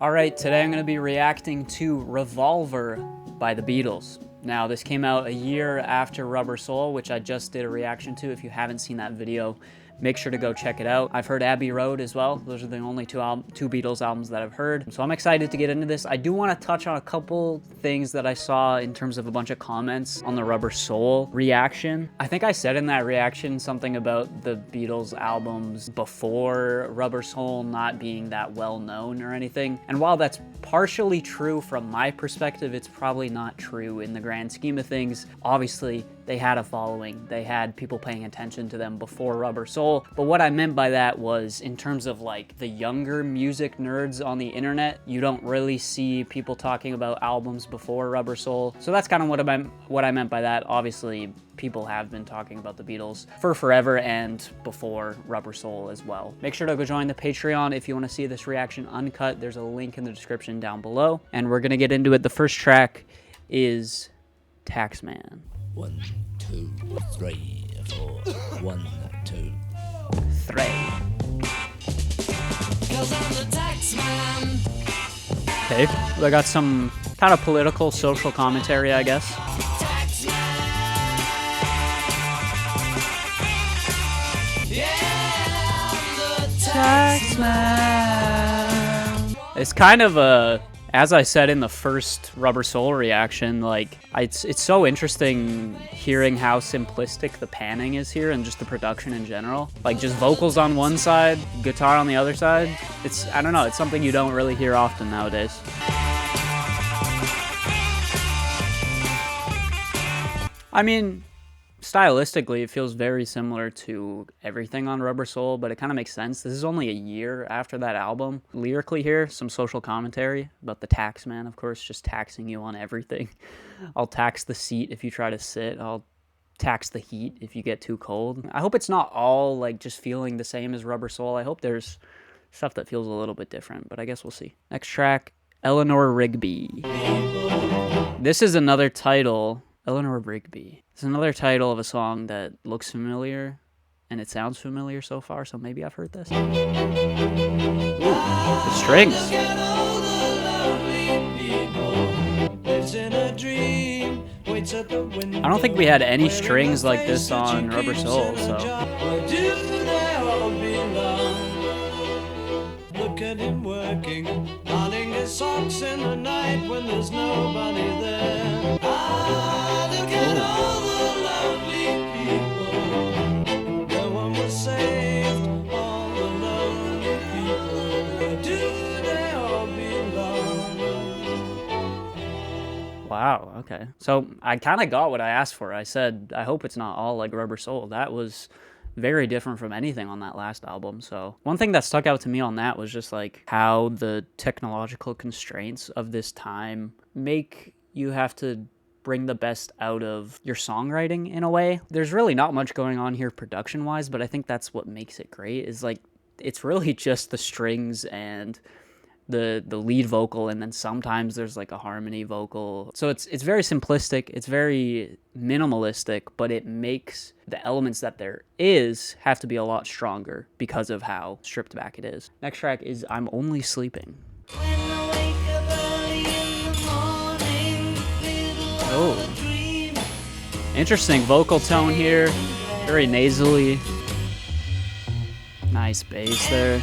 Alright, today I'm going to be reacting to Revolver by the Beatles. Now, this came out a year after Rubber Soul, which I just did a reaction to. If you haven't seen that video, make sure to go check it out. I've heard Abbey Road as well. Those are the only two Beatles albums that I've heard. So I'm excited to get into this. I do want to touch on a couple things that I saw in terms of a bunch of comments on the Rubber Soul reaction. I think I said in that reaction something about the Beatles albums before Rubber Soul not being that well known or anything. And while that's partially true from my perspective, it's probably not true in the grand scheme of things. Obviously, they had a following. They had people paying attention to them before Rubber Soul. But what I meant by that was in terms of like the younger music nerds on the internet, you don't really see people talking about albums before Rubber Soul. So that's kind of what I meant by that. Obviously, people have been talking about the Beatles for forever and before Rubber Soul as well. Make sure to go join the Patreon if you want to see this reaction uncut. There's a link in the description down below. And we're going to get into it. The first track is Taxman. 1, 2, 3, 4. 1, 2, 3. 'Cause I'm the Taxman. Okay, I got some kind of political, social commentary, I guess. Taxman. Yeah, I'm the Taxman. It's kind of a, as I said in the first Rubber Soul reaction, like it's so interesting hearing how simplistic the panning is here and just the production in general. Like just vocals on one side, guitar on the other side. It's, I don't know, it's something you don't really hear often nowadays. I mean, stylistically, it feels very similar to everything on Rubber Soul, but it kind of makes sense. This is only a year after that album. Lyrically here, some social commentary about the taxman, of course, just taxing you on everything. I'll tax the seat if you try to sit. I'll tax the heat if you get too cold. I hope it's not all like just feeling the same as Rubber Soul. I hope there's stuff that feels a little bit different, but I guess we'll see. Next track, Eleanor Rigby. This is another title, Eleanor Rigby. It's another title of a song that looks familiar, and it sounds familiar so far, so maybe I've heard this. Ooh, the strings. I don't think we had any strings like this on Rubber Soul, so. Look at him working, darning his socks in the night when there's nobody there. Ah, look at all the lovely people. No one was saved, all the lonely people. Where do they all belong? Wow, okay. So I kind of got what I asked for. I said, I hope it's not all like Rubber Soul. That was very different from anything on that last album. So one thing that stuck out to me on that was just like how the technological constraints of this time make you have to bring the best out of your songwriting in a way. There's really not much going on here production wise, but I think that's what makes it great, is like it's really just the strings and the lead vocal, and then sometimes there's like a harmony vocal. So it's very simplistic, it's very minimalistic, but it makes the elements that there is have to be a lot stronger because of how stripped back it is. Next track is I'm Only Sleeping. Oh, interesting vocal tone here, very nasally. Nice bass there.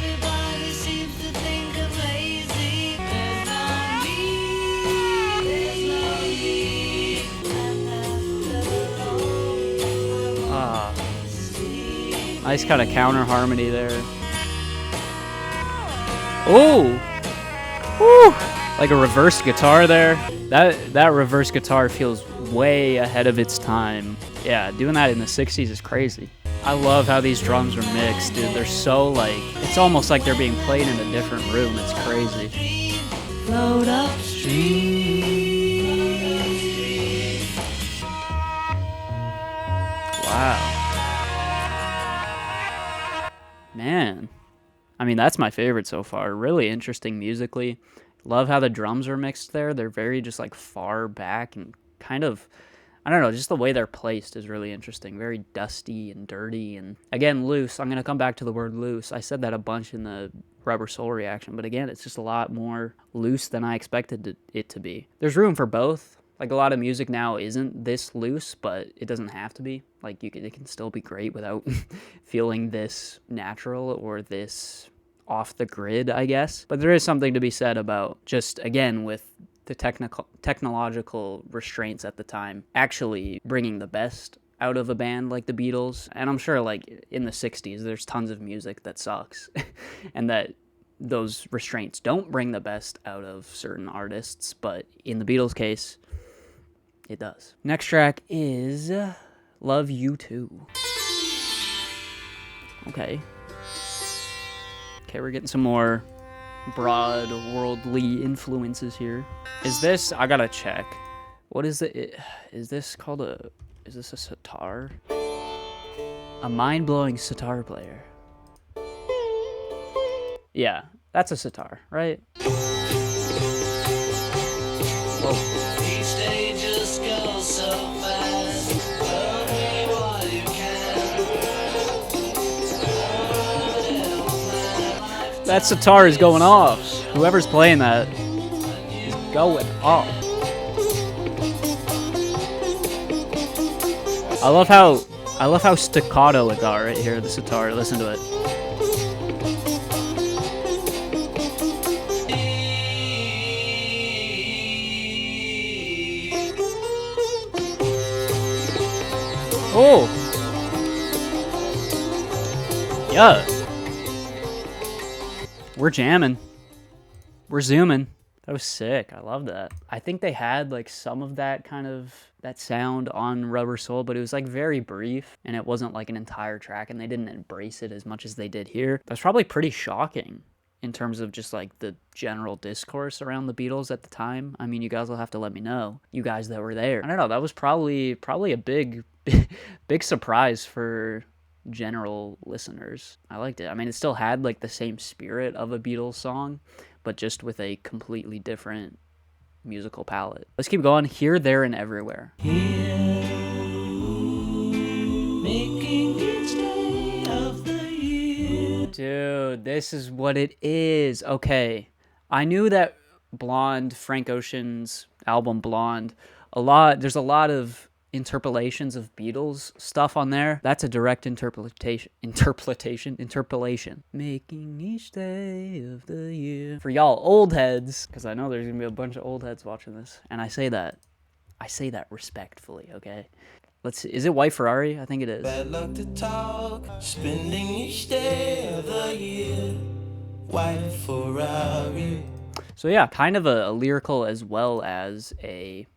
Nice kind of counter harmony there. Oh, woo! Like a reverse guitar there. That reverse guitar feels way ahead of its time. Yeah, doing that in the 60s is crazy. I love how these drums are mixed, dude. They're so like, it's almost like they're being played in a different room. It's crazy. Float upstream. Wow. Man, I mean, that's my favorite so far. Really interesting musically. Love how the drums are mixed there. They're very just like far back and kind of, I don't know, just the way they're placed is really interesting. Very dusty and dirty, and again, loose. I'm going to come back to the word loose. I said that a bunch in the Rubber Soul reaction, but again, it's just a lot more loose than I expected it to be. There's room for both. Like, a lot of music now isn't this loose, but it doesn't have to be. Like, it can still be great without feeling this natural or this off the grid, I guess. But there is something to be said about just, again, with the technological restraints at the time, actually bringing the best out of a band like the Beatles. And I'm sure, like, in the 60s, there's tons of music that sucks and that those restraints don't bring the best out of certain artists, but in the Beatles' case, it does. Next track is Love You Too. Okay, we're getting some more broad worldly influences here. Is this, I gotta check. What is it? Is this called is this a sitar? A mind-blowing sitar player. Yeah, that's a sitar, right? Whoa. Each day just goes so fast. Love me while you can. That sitar is going off. Whoever's playing that is going off. I love how staccato it got right here, the sitar. Listen to it. Oh! Yeah. We're jamming. We're zooming. That was sick. I love that. I think they had like some of that kind of that sound on Rubber Soul, but it was like very brief and it wasn't like an entire track, and they didn't embrace it as much as they did here. That's probably pretty shocking in terms of just like the general discourse around the Beatles at the time. I mean, you guys will have to let me know, you guys that were there. I don't know, that was probably a big surprise for general listeners. I liked it. I mean, it still had like the same spirit of a Beatles song, but just with a completely different musical palette. Let's keep going. Here, There, and Everywhere. Making each day of the year. Dude, this is what it is. Okay, I knew that Blonde, Frank Ocean's album Blonde, there's a lot of interpolations of Beatles stuff on there. That's a direct interpolation. Making each day of the year. For y'all old heads, because I know there's gonna be a bunch of old heads watching this, and I say that respectfully, okay? Let's see. Is it White Ferrari? I think it is. Bad luck to talk, spending each day of the year. White Ferrari. So yeah, kind of a lyrical as well as a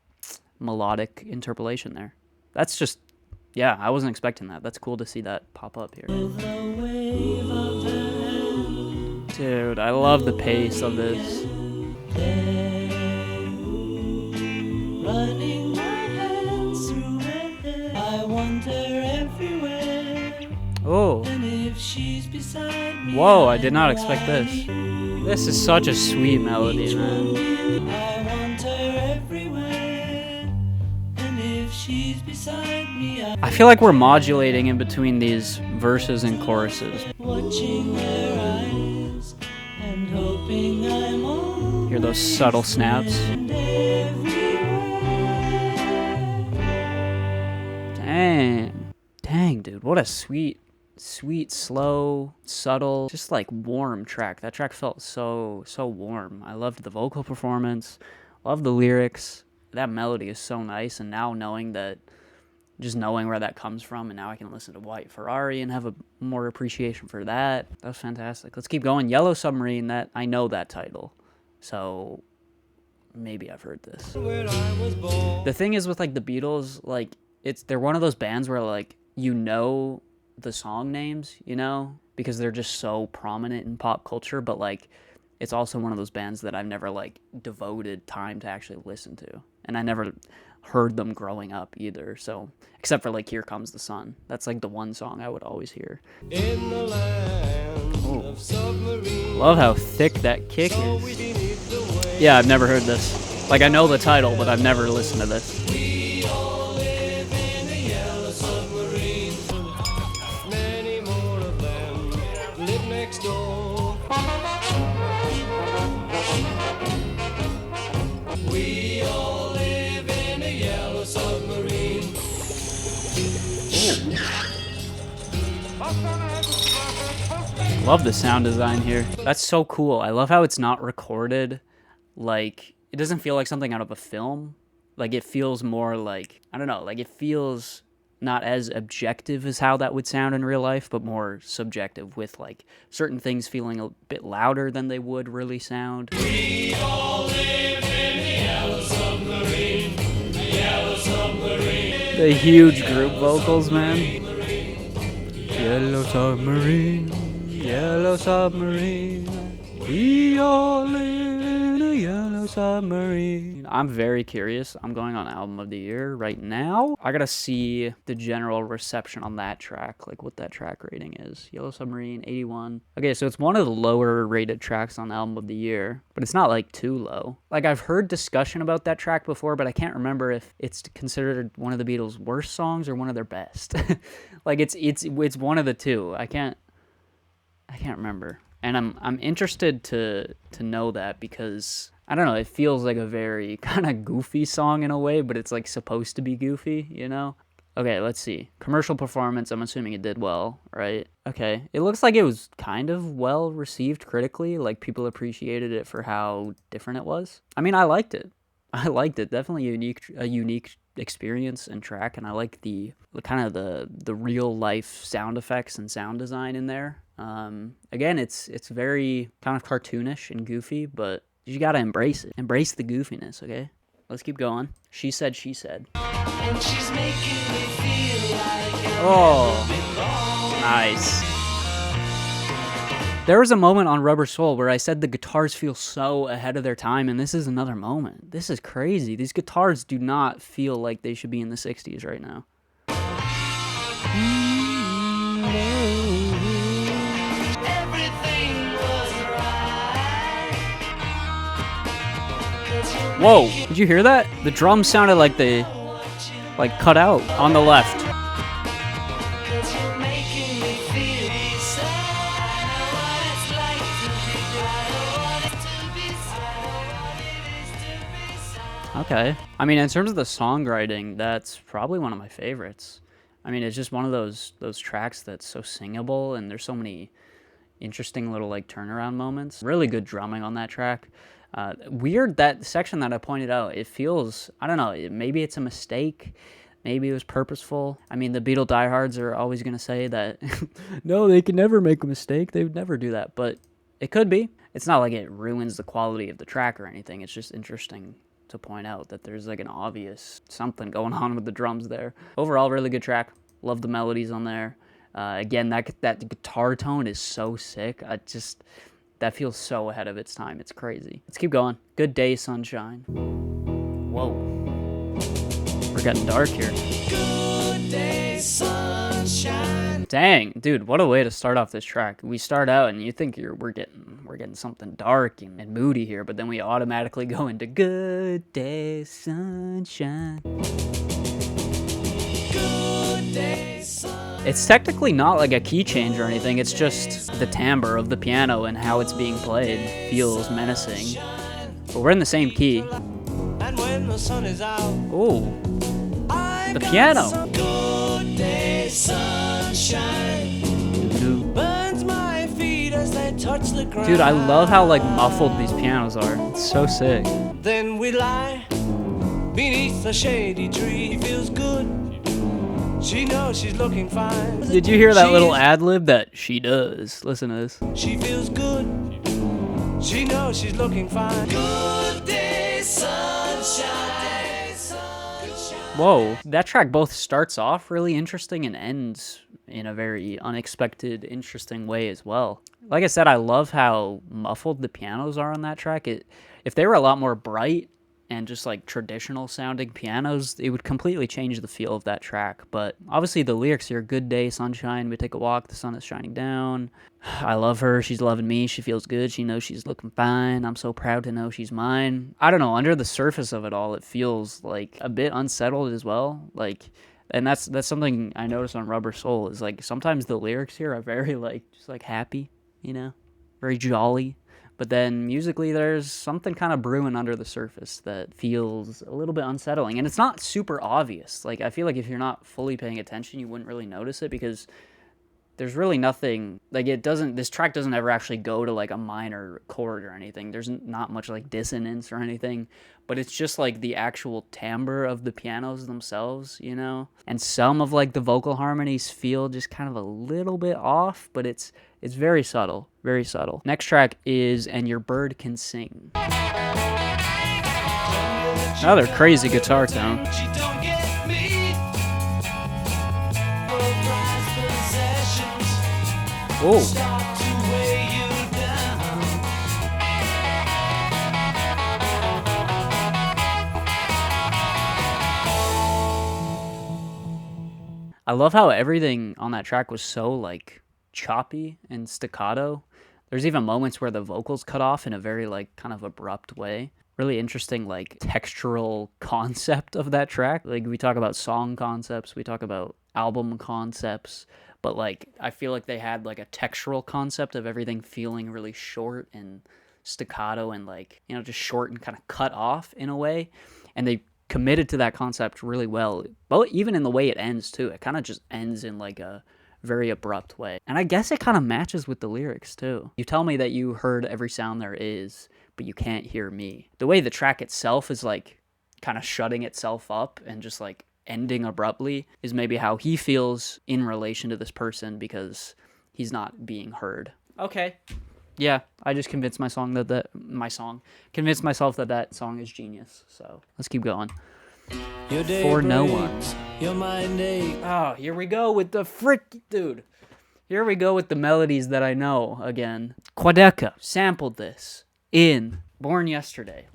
melodic interpolation there. That's just, yeah, I wasn't expecting that. That's cool to see that pop up here. Dude, I love the pace of this. Running my hands through her hair. I wander everywhere. Oh. And if she's beside me, Whoa, I did not expect this. This is such a sweet melody, man. I wander everywhere. And if she's beside me, I feel like we're modulating in between these verses and choruses. watching their eyes and hoping I'm all Hear those subtle snaps. and everywhere. Dang, dude, what a sweet, slow, subtle, just like warm track. That track felt so warm. I loved the vocal performance, loved the lyrics. That melody is so nice, and now knowing where that comes from, and now I can listen to White Ferrari and have a more appreciation for that. That was fantastic. Let's keep going. Yellow Submarine, that I know that title, so maybe I've heard this. When I was born. The thing is with like the Beatles, like they're one of those bands where like you know the song names, you know, because they're just so prominent in pop culture, but like it's also one of those bands that I've never like devoted time to actually listen to, and I never heard them growing up either. So except for like Here Comes the Sun, that's like the one song I would always hear. In the land of submarine. Love how thick that kick So is. we beneath the waves. Yeah, I've never heard this. Like I know the title, but I've never listened to this. We all live Love the sound design here. That's so cool. I love how it's not recorded. Like, it doesn't feel like something out of a film. Like, it feels more like, I don't know, like it feels not as objective as how that would sound in real life, but more subjective, with like certain things feeling a bit louder than they would really sound. We all live in the yellow submarine, the yellow submarine. The huge group vocals, man. Yellow submarine, yellow submarine. We all live in a yellow submarine. I'm very curious. I'm going on album of the year right now. I gotta see the general reception on that track, like what that track rating is. Yellow Submarine, 81. Okay, so it's one of the lower rated tracks on album of the year, but it's not like too low. Like, I've heard discussion about that track before, but I can't remember if it's considered one of the Beatles' worst songs or one of their best. Like, it's one of the two. I can't remember. And I'm interested to know that, because I don't know, it feels like a very kind of goofy song in a way, but it's like supposed to be goofy, you know? Okay, let's see. Commercial performance, I'm assuming it did well, right? Okay. It looks like it was kind of well received critically, like people appreciated it for how different it was. I mean, I liked it. Definitely a unique experience and track, and I like the kind of the real life sound effects and sound design in there. Again, it's very kind of cartoonish and goofy, but you gotta embrace it. Embrace the goofiness, okay? Let's keep going. She said, she said. And she's making me feel like Oh, nice. There was a moment on Rubber Soul where I said the guitars feel so ahead of their time, and this is another moment. This is crazy. These guitars do not feel like they should be in the 60s right now. everything was right. Whoa, did you hear that? The drums sounded like they cut out on the left. Okay. I mean, in terms of the songwriting, that's probably one of my favorites. I mean, it's just one of those tracks that's so singable, and there's so many interesting little like turnaround moments. Really good drumming on that track. Weird, that section that I pointed out, it feels, I don't know, maybe it's a mistake. Maybe it was purposeful. I mean, the Beatle diehards are always going to say that, no, they can never make a mistake. They would never do that. But it could be. It's not like it ruins the quality of the track or anything. It's just interesting to point out that there's like an obvious something going on with the drums there. Overall, really good track. Love the melodies on there. Again, that guitar tone is so sick. That feels so ahead of its time. It's crazy. Let's keep going. Good Day, Sunshine. Whoa. We're getting dark here. Good day, sunshine. Dang, dude, what a way to start off this track. We start out and you think we're getting something dark and moody here, but then we automatically go into Good Day, Sunshine. Good day, sunshine. It's technically not like a key change or anything, it's just the timbre of the piano and how it's being played feels menacing. But we're in the same key. And when the sun is out, Ooh, the piano. Good day, sunshine. burns my feet as they touch the ground. Dude, I love how like muffled these pianos are. It's so sick. Then we lie beneath a shady tree. He feels good. She knows she's looking fine. Did you hear that little ad-lib that she does? Listen to this. She feels good. She knows she's looking fine. Good day, sunshine. Whoa, that track both starts off really interesting and ends in a very unexpected, interesting way as well. Like I said, I love how muffled the pianos are on that track. If they were a lot more bright and just like traditional sounding pianos, it would completely change the feel of that track. But obviously the lyrics here, good day, sunshine, we take a walk, the sun is shining down. I love her, she's loving me, she feels good, she knows she's looking fine, I'm so proud to know she's mine. I don't know, under the surface of it all, it feels like a bit unsettled as well. Like, and that's something I noticed on Rubber Soul, is like sometimes the lyrics here are very like, just like happy, you know, very jolly. But then musically, there's something kind of brewing under the surface that feels a little bit unsettling. And it's not super obvious. Like, I feel like if you're not fully paying attention, you wouldn't really notice it, because there's really nothing, like this track doesn't ever actually go to like a minor chord or anything. There's not much like dissonance or anything, but it's just like the actual timbre of the pianos themselves, you know? And some of like the vocal harmonies feel just kind of a little bit off, but it's very subtle, very subtle. Next track is And Your Bird Can Sing. Another crazy guitar tone. Oh. I love how everything on that track was so like choppy and staccato. There's even moments where the vocals cut off in a very like kind of abrupt way. Really interesting like textural concept of that track. Like we talk about song concepts, we talk about album concepts, but like I feel like they had like a textural concept of everything feeling really short and staccato and like, you know, just short and kind of cut off in a way. And they committed to that concept really well, but even in the way it ends too. It kind of just ends in like a very abrupt way. And I guess it kind of matches with the lyrics too. You tell me that you heard every sound there is, but you can't hear me. The way the track itself is like kind of shutting itself up and just like ending abruptly is maybe how he feels in relation to this person because he's not being heard. Okay. Yeah, I just convinced myself that that song is genius. So let's keep going. For No One. Oh, here we go with the dude. Here we go with the melodies that I know again. Quadeca sampled this in Born Yesterday.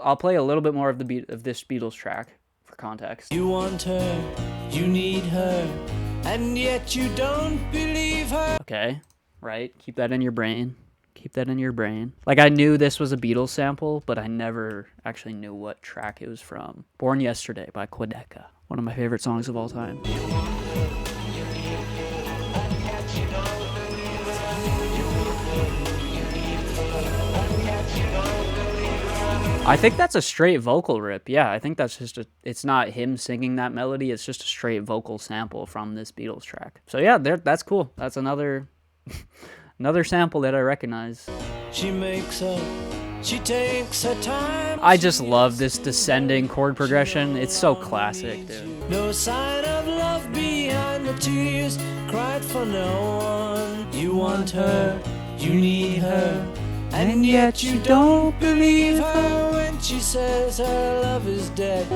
I'll play a little bit more of this Beatles track for context. You want her, you need her, and yet you don't believe her. Okay, right. Keep that in your brain. Keep that in your brain. Like, I knew this was a Beatles sample, but I never actually knew what track it was from. Born Yesterday by Quadeca. One of my favorite songs of all time. I think that's a straight vocal rip. Yeah, I think that's just it's not him singing that melody. It's just a straight vocal sample from this Beatles track. So yeah, that's cool. That's another... another sample that I recognize. She takes her time. I just love this descending chord progression. It's so classic, dude. No sign of love behind the tears cried for no one. You want her, you need her, and yet you don't believe her when she says her love is dead.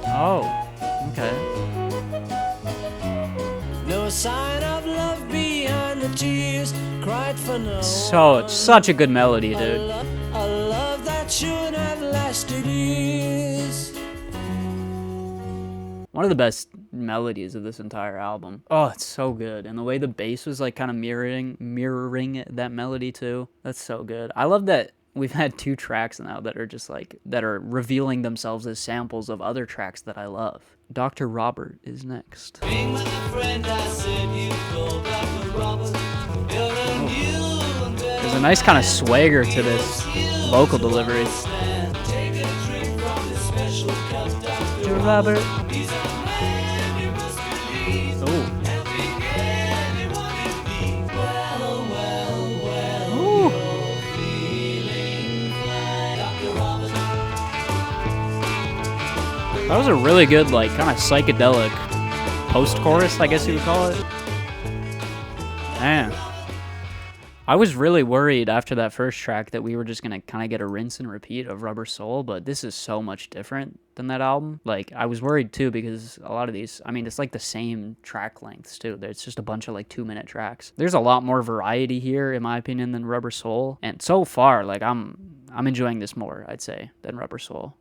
Oh, okay. No sign of love behind the tears cried for no one. So it's such a good melody, dude. A love that should have lasted years. One of the best melodies of this entire album. Oh, it's so good. And the way the bass was like kind of mirroring that melody too. That's so good. I love that we've had 2 tracks now that are just like, that are revealing themselves as samples of other tracks that I love. Dr. Robert is next. Being with a friend, I said you go Dr. Robert. There's a nice kind of swagger to this vocal delivery. Take a drink from this special cup, Dr. Robert. He's a man you must believe. Oh. And think anyone you meet. Well, Ooh. you're feeling fine, Dr. Robert. That was a really good, like, kind of psychedelic post-chorus, I guess you would call it. Man. I was really worried after that first track that we were just going to kind of get a rinse and repeat of Rubber Soul, but this is so much different than that album. Like, I was worried, too, because a lot of these, I mean, it's like the same track lengths, too. It's just a bunch of, like, 2-minute tracks. There's a lot more variety here, in my opinion, than Rubber Soul. And so far, like, I'm enjoying this more, I'd say, than Rubber Soul.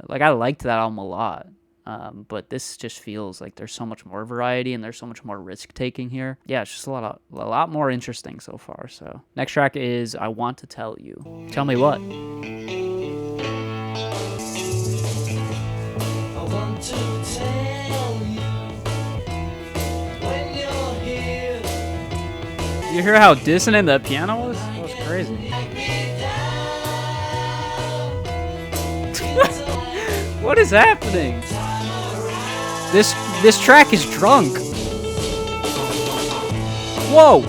Like, I liked that album a lot. But this just feels like there's so much more variety and there's so much more risk-taking here. Yeah, it's just a lot more interesting so far. So next track is I Want to Tell You. Tell me what? I want to tell you when you're here. You hear how dissonant that piano was? That was crazy. What is happening? This track is drunk. Whoa!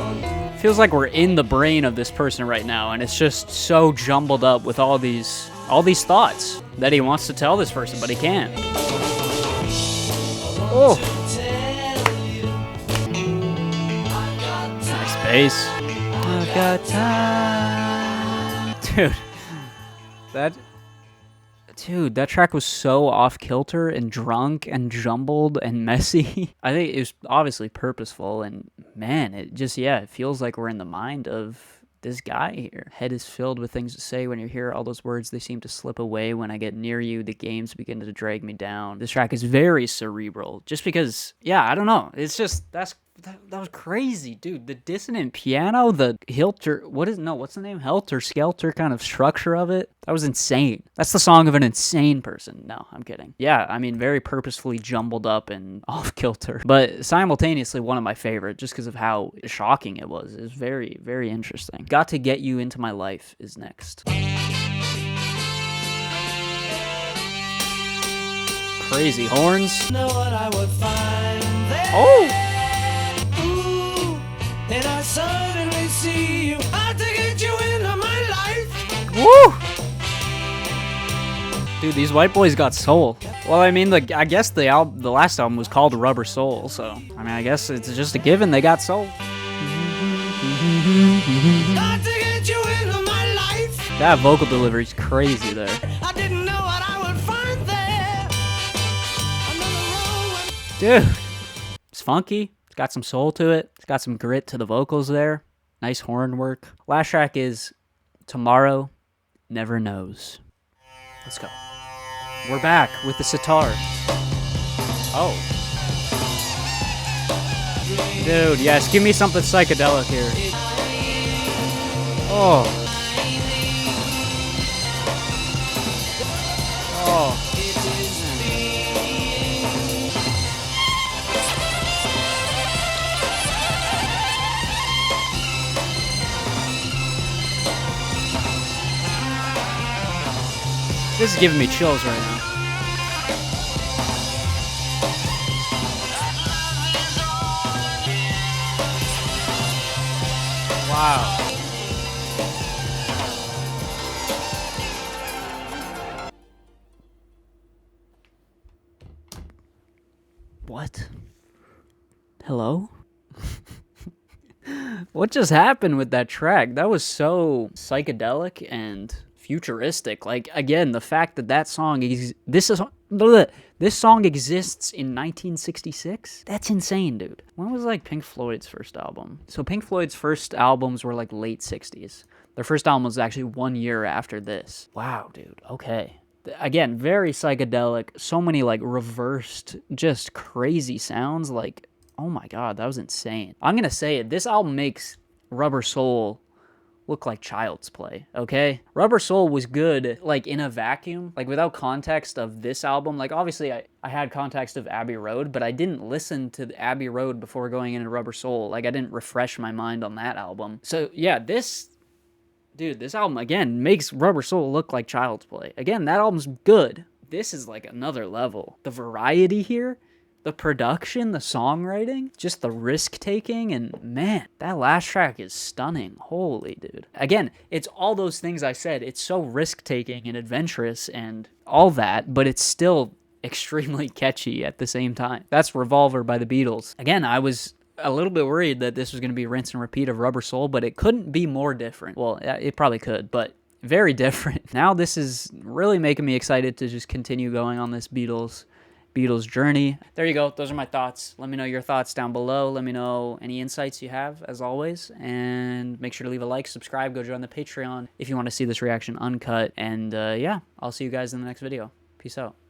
Feels like we're in the brain of this person right now, and it's just so jumbled up with all these thoughts that he wants to tell this person, but he can't. Oh! Nice bass. I've got time. Dude, that track was so off-kilter and drunk and jumbled and messy. I think it was obviously purposeful, and man, it just, yeah, it feels like we're in the mind of this guy here. Head is filled with things to say. When you hear all those words, they seem to slip away. When I get near you, the games begin to drag me down. This track is very cerebral, just because, yeah, I don't know. It's just, that was crazy, dude. The dissonant piano, the what's the name? Helter Skelter kind of structure of it. That was insane. That's the song of an insane person. No, I'm kidding. Yeah, I mean, very purposefully jumbled up and off kilter, but simultaneously one of my favorite just because of how shocking it was. It was very, very interesting. Got to Get You Into My Life is next. Crazy horns. Know what I would find there. Oh! And I suddenly see you. I had to get you into my life. Woo! Dude, these white boys got soul. Well, I mean, I guess the last album was called Rubber Soul, so I mean, I guess it's just a given they got soul. Got to get you into my life. That vocal delivery's crazy there. I didn't know what I would find there. Dude, it's funky. It's got some soul to it. It's got some grit to the vocals there. Nice horn work. Last track is Tomorrow Never Knows. Let's go. We're back with the sitar. Oh. Dude, yes, give me something psychedelic here. Oh. Oh. This is giving me chills right now. Wow. What? Hello? What just happened with that track? That was so psychedelic and futuristic. Like, again, the fact that song this song exists in 1966, that's insane, dude. When was like Pink Floyd's first album? So Pink Floyd's first albums were like late 60s. Their first album was actually 1 year after this. Wow, dude. Okay. Again, very psychedelic. So many like reversed, just crazy sounds. Like, oh my god, that was insane. I'm gonna say it. This album makes Rubber Soul look like child's play, okay? Rubber Soul was good, like, in a vacuum, like, without context of this album. Like, obviously, I had context of Abbey Road, but I didn't listen to Abbey Road before going into Rubber Soul. Like, I didn't refresh my mind on that album. So, yeah, this album, again, makes Rubber Soul look like child's play. Again, that album's good. This is, like, another level. The variety here, the production, the songwriting, just the risk-taking, and man, that last track is stunning. Holy dude. Again, it's all those things I said. It's so risk-taking and adventurous and all that, but it's still extremely catchy at the same time. That's Revolver by the Beatles. Again, I was a little bit worried that this was going to be rinse and repeat of Rubber Soul, but it couldn't be more different. Well, it probably could, but very different. Now this is really making me excited to just continue going on this Beatles journey. There you go. Those are my thoughts. Let me know your thoughts down below. Let me know any insights you have, as always. And make sure to leave a like, subscribe, go join the Patreon if you want to see this reaction uncut. And yeah, I'll see you guys in the next video. Peace out.